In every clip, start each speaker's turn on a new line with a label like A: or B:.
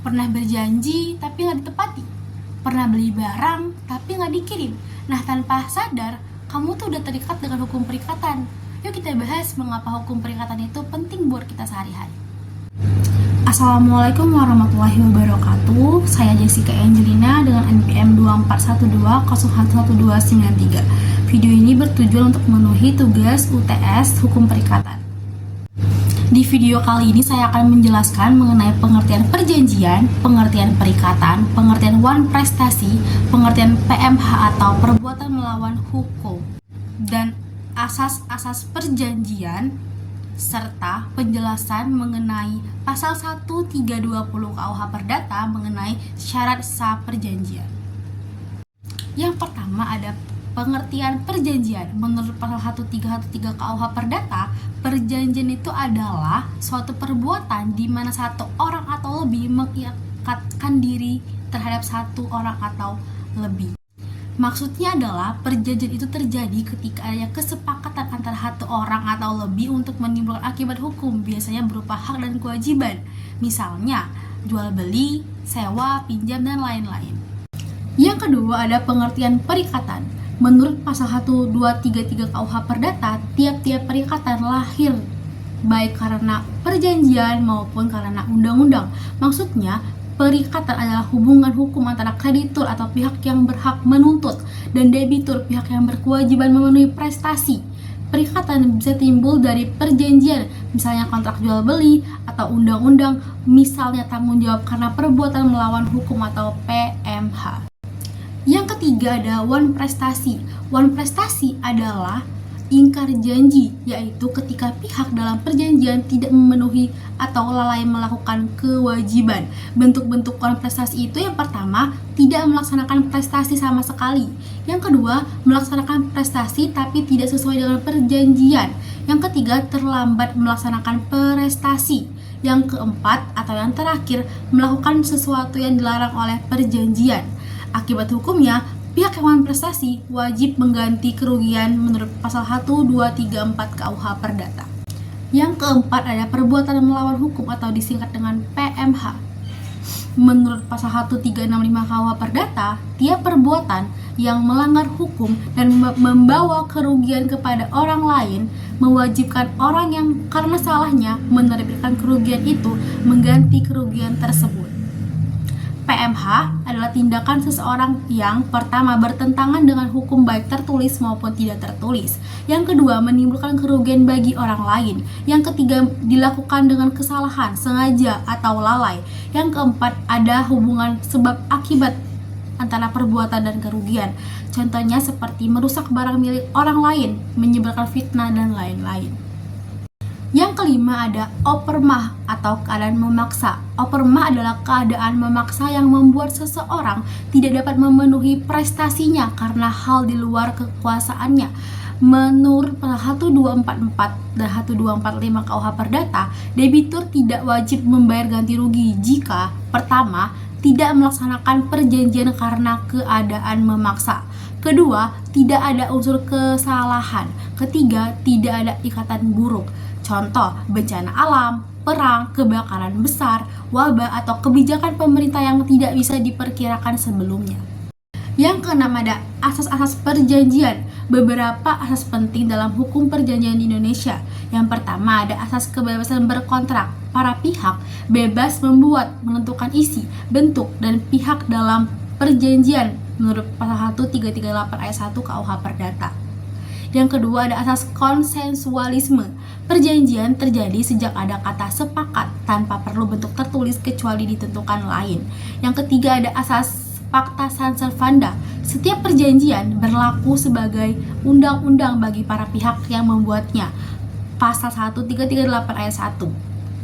A: Pernah berjanji tapi nggak ditepati? Pernah beli barang tapi nggak dikirim? Nah, tanpa sadar, kamu tuh udah terikat dengan hukum perikatan. Yuk kita bahas mengapa hukum perikatan itu penting buat kita sehari-hari. Assalamualaikum warahmatullahi wabarakatuh. Saya Jessica Angelina dengan NPM 2412011293. Video ini bertujuan untuk memenuhi tugas UTS Hukum Perikatan. Di video kali ini saya akan menjelaskan mengenai pengertian perjanjian, pengertian perikatan, pengertian wan prestasi, pengertian PMH atau perbuatan melawan hukum, dan asas-asas perjanjian, serta penjelasan mengenai pasal 1320 KUH Perdata mengenai syarat sah perjanjian. Yang pertama ada pengertian perjanjian. Menurut pasal 1313 KUH Perdata, perjanjian itu adalah suatu perbuatan di mana satu orang atau lebih mengikatkan diri terhadap satu orang atau lebih. Maksudnya adalah perjanjian itu terjadi ketika ada kesepakatan antara satu orang atau lebih untuk menimbulkan akibat hukum, biasanya berupa hak dan kewajiban. Misalnya, jual beli, sewa, pinjam, dan lain-lain. Yang kedua ada pengertian perikatan. Menurut pasal 1233 KUH Perdata, tiap-tiap perikatan lahir baik karena perjanjian maupun karena undang-undang. Maksudnya, perikatan adalah hubungan hukum antara kreditur atau pihak yang berhak menuntut dan debitur, pihak yang berkewajiban memenuhi prestasi. Perikatan bisa timbul dari perjanjian, misalnya kontrak jual beli atau undang-undang, misalnya tanggung jawab karena perbuatan melawan hukum atau PMH. Yang ketiga ada wan prestasi. Wan prestasi adalah ingkar janji, yaitu ketika pihak dalam perjanjian tidak memenuhi atau lalai melakukan kewajiban. Bentuk-bentuk wan prestasi itu yang pertama, tidak melaksanakan prestasi sama sekali. Yang kedua, melaksanakan prestasi tapi tidak sesuai dengan perjanjian. Yang ketiga, terlambat melaksanakan prestasi. Yang keempat atau yang terakhir, melakukan sesuatu yang dilarang oleh perjanjian. Akibat hukumnya, pihak yang melakukan prestasi wajib mengganti kerugian menurut pasal 1234 KUH Perdata. Yang keempat ada perbuatan melawan hukum atau disingkat dengan PMH. Menurut pasal 1365 KUH Perdata, tiap perbuatan yang melanggar hukum dan membawa kerugian kepada orang lain mewajibkan orang yang karena salahnya menerbitkan kerugian itu mengganti kerugian tersebut. PMH adalah tindakan seseorang yang pertama bertentangan dengan hukum baik tertulis maupun tidak tertulis. Yang kedua, menimbulkan kerugian bagi orang lain. Yang ketiga, dilakukan dengan kesalahan, sengaja atau lalai. Yang keempat, ada hubungan sebab akibat antara perbuatan dan kerugian. Contohnya seperti merusak barang milik orang lain, menyebarkan fitnah dan lain-lain. Yang kelima ada opermah atau keadaan memaksa. Opermah adalah keadaan memaksa yang membuat seseorang tidak dapat memenuhi prestasinya karena hal di luar kekuasaannya. Menurut pasal 1244 dan 1245 KUH Perdata, debitur tidak wajib membayar ganti rugi jika pertama, tidak melaksanakan perjanjian karena keadaan memaksa. Kedua, tidak ada unsur kesalahan. Ketiga, tidak ada ikatan buruk. Contoh, bencana alam, perang, kebakaran besar, wabah, atau kebijakan pemerintah yang tidak bisa diperkirakan sebelumnya. Yang keenam ada asas-asas perjanjian. Beberapa asas penting dalam hukum perjanjian di Indonesia. Yang pertama ada asas kebebasan berkontrak. Para pihak bebas membuat, menentukan isi, bentuk, dan pihak dalam perjanjian menurut pasal 1338 ayat 1 KUH Perdata. Yang kedua ada asas konsensualisme. Perjanjian terjadi sejak ada kata sepakat tanpa perlu bentuk tertulis kecuali ditentukan lain. Yang ketiga ada asas pacta sunt servanda. Setiap perjanjian berlaku sebagai undang-undang bagi para pihak yang membuatnya. Pasal 1338 ayat 1.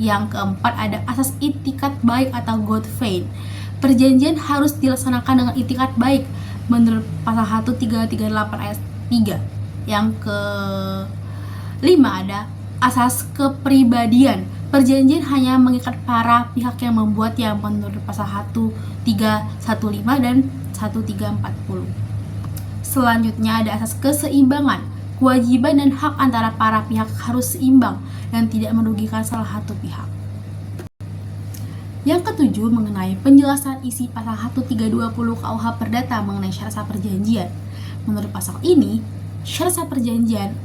A: Yang keempat ada asas itikat baik atau good faith. Perjanjian harus dilaksanakan dengan itikat baik menurut pasal 1338 ayat 3. Yang kelima ada asas kepribadian. Perjanjian hanya mengikat para pihak yang membuatnya menurut pasal 1315 dan 1340. Selanjutnya ada asas keseimbangan. Kewajiban dan hak antara para pihak harus seimbang dan tidak merugikan salah satu pihak. Yang ketujuh, mengenai penjelasan isi pasal 1320 KUH Perdata mengenai syarat sah perjanjian. Menurut pasal ini, syarat sah perjanjian,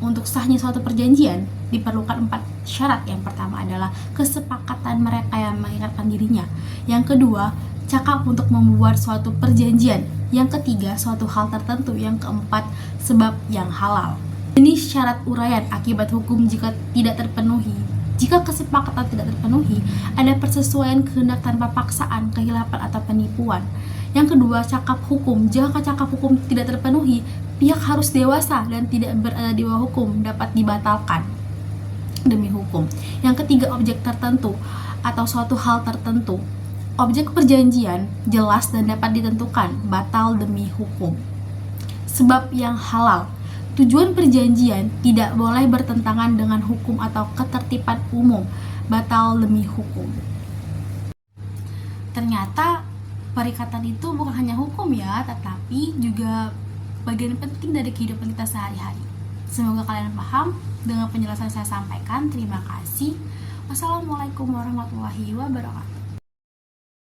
A: untuk sahnya suatu perjanjian diperlukan 4 syarat. Yang pertama adalah kesepakatan mereka yang mengikatkan dirinya. Yang kedua, cakap untuk membuat suatu perjanjian. Yang ketiga, suatu hal tertentu. Yang keempat, sebab yang halal. Jenis syarat uraian akibat hukum jika tidak terpenuhi. Jika kesepakatan tidak terpenuhi, ada persesuaian kehendak tanpa paksaan, kehilapan atau penipuan. Yang kedua, cakap hukum. Jika cakap hukum tidak terpenuhi, pihak harus dewasa dan tidak berada di bawah hukum, dapat dibatalkan demi hukum. Yang ketiga, objek tertentu atau suatu hal tertentu. Objek perjanjian jelas dan dapat ditentukan, batal demi hukum. Sebab yang halal. Tujuan perjanjian tidak boleh bertentangan dengan hukum atau ketertiban umum, batal demi hukum. Ternyata perikatan itu bukan hanya hukum ya, tetapi juga bagian penting dari kehidupan kita sehari-hari. Semoga kalian paham dengan penjelasan saya sampaikan. Terima kasih. Wassalamualaikum warahmatullahi wabarakatuh.